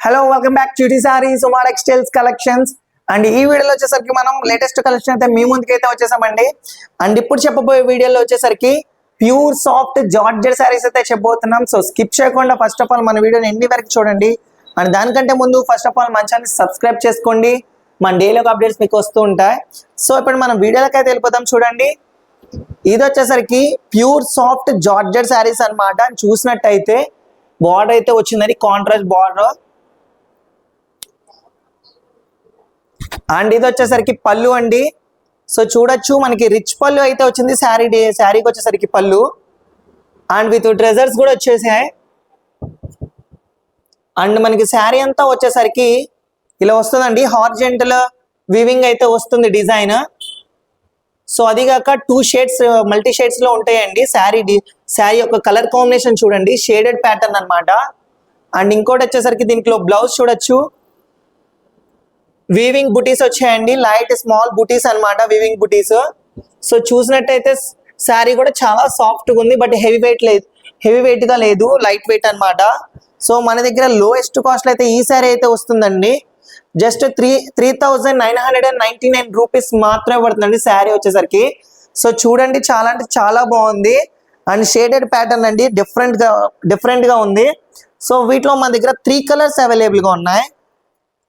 Hello welcome back to saris Uma textiles collections. And ఈ వీడియోలో వచ్చేసరికి మనం లేటెస్ట్ కలెక్షన్ అయితే మీ ముందుకైతే వచ్చేసామండి. అండ్ ఇప్పుడు చెప్పబోయే వీడియోలో వచ్చేసరికి ప్యూర్ సాఫ్ట్ జార్జెట్ సారీస్ అయితే చెప్పబోతున్నాం. సో స్కిప్ చేయకుండా ఫస్ట్ ఆఫ్ ఆల్ మన వీడియోని ఎండ్ వరకు చూడండి. అండ్ దానికంటే ముందు ఫస్ట్ ఆఫ్ ఆల్ మన ఛానల్ సబ్స్క్రైబ్ చేసుకోండి. మన డైలీ అప్డేట్స్ మీకు వస్తూ ఉంటాయి. సో ఇప్పుడు మనం వీడియోలోకి అయితే వెళ్ళిపోతాం. చూడండి, ఇది వచ్చేసరికి ప్యూర్ సాఫ్ట్ జార్జెట్ సారీస్ అనమాట. చూసినట్టయితే బార్డర్ అయితే వచ్చిందని కాంట్రాస్ట్ బార్డర్. అండ్ ఇది వచ్చేసరికి పళ్ళు అండి. సో చూడొచ్చు మనకి రిచ్ పళ్ళు అయితే వచ్చింది శారీకి వచ్చేసరికి పళ్ళు. అండ్ విత్ ట్రెజర్స్ కూడా వచ్చేసాయి. అండ్ మనకి శారీ అంతా వచ్చేసరికి ఇలా వస్తుందండి. హార్జెంటల్ వీవింగ్ అయితే వస్తుంది డిజైన్. సో అదిగాక 2 షేడ్స్ మల్టీ షేడ్స్ లో ఉంటాయండి. శారీ యొక్క కలర్ కాంబినేషన్ చూడండి, షేడెడ్ ప్యాటర్న్ అనమాట. అండ్ ఇంకోటి వచ్చేసరికి దీంట్లో బ్లౌజ్ చూడొచ్చు, వీవింగ్ బుటీస్ వచ్చాయండి. లైట్ స్మాల్ బుటీస్ అనమాట, వీవింగ్ బుటీస్. సో చూసినట్టయితే శారీ కూడా చాలా సాఫ్ట్ గా ఉంది, బట్ హెవీ వెయిట్ గా లేదు, లైట్ వెయిట్ అనమాట. సో మన దగ్గర లోయెస్ట్ కాస్ట్ అయితే ఈ శారీ అయితే వస్తుందండి. జస్ట్ 3,999 రూపీస్ మాత్రమే పడుతుందండి శారీ వచ్చేసరికి. సో చూడండి, చాలా అంటే చాలా బాగుంది. అండ్ షేడెడ్ ప్యాటర్న్ అండి, డిఫరెంట్ గా ఉంది. సో వీటిలో మన దగ్గర 3 కలర్స్ అవైలబుల్ గా ఉన్నాయి.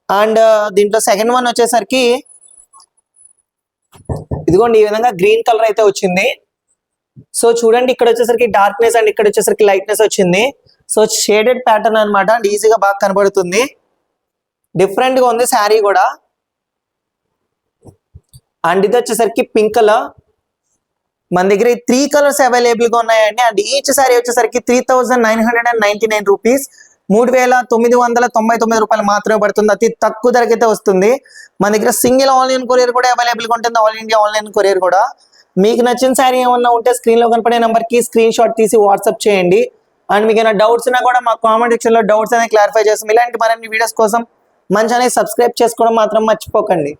అండ్ దీంట్లో సెకండ్ వన్ వచ్చేసరికి ఇదిగోండి, ఈ విధంగా గ్రీన్ కలర్ అయితే వచ్చింది. సో చూడండి, ఇక్కడ వచ్చేసరికి డార్క్నెస్ అండ్ ఇక్కడ వచ్చేసరికి లైట్నెస్ వచ్చింది. సో షేడెడ్ ప్యాటర్న్ అనమాట. అండ్ ఈజీగా బాగా కనబడుతుంది, డిఫరెంట్ గా ఉంది శారీ కూడా. అండ్ ఇది వచ్చేసరికి పింక్ కలర్. మన దగ్గర 3 కలర్స్ అవైలబుల్ గా ఉన్నాయండి. అండ్ ఈచ్ శారీ వచ్చేసరికి 3,999 రూపీస్, 3,999 రూపాయలు మాత్రమే పడుతుంది. అతి తక్కువ ధరకైతే వస్తుంది. మన దగ్గర సింగిల్ ఆన్లైన్ కొరియర్ కూడా అవైలబుల్ గా ఉంటుంది, ఆల్ ఇండియా ఆన్లైన్ కొరియర్ కూడా. మీకు నచ్చిన శారీ ఏమన్నా ఉంటే స్క్రీన్ లో కనపడే నెంబర్ కి స్క్రీన్ షాట్ తీసి వాట్సాప్ చేయండి. అండ్ మీకు ఏమైనా డౌట్స్ ఉన్నా కూడా మా కామెంట్ సెక్షన్ లో డౌట్స్ అనేది క్లారిఫై చేస్తాం. ఇలాంటి మరిన్ని వీడియోస్ కోసం మన ఛానల్ సబ్స్క్రైబ్ చేసుకోవడం మాత్రం మర్చిపోకండి.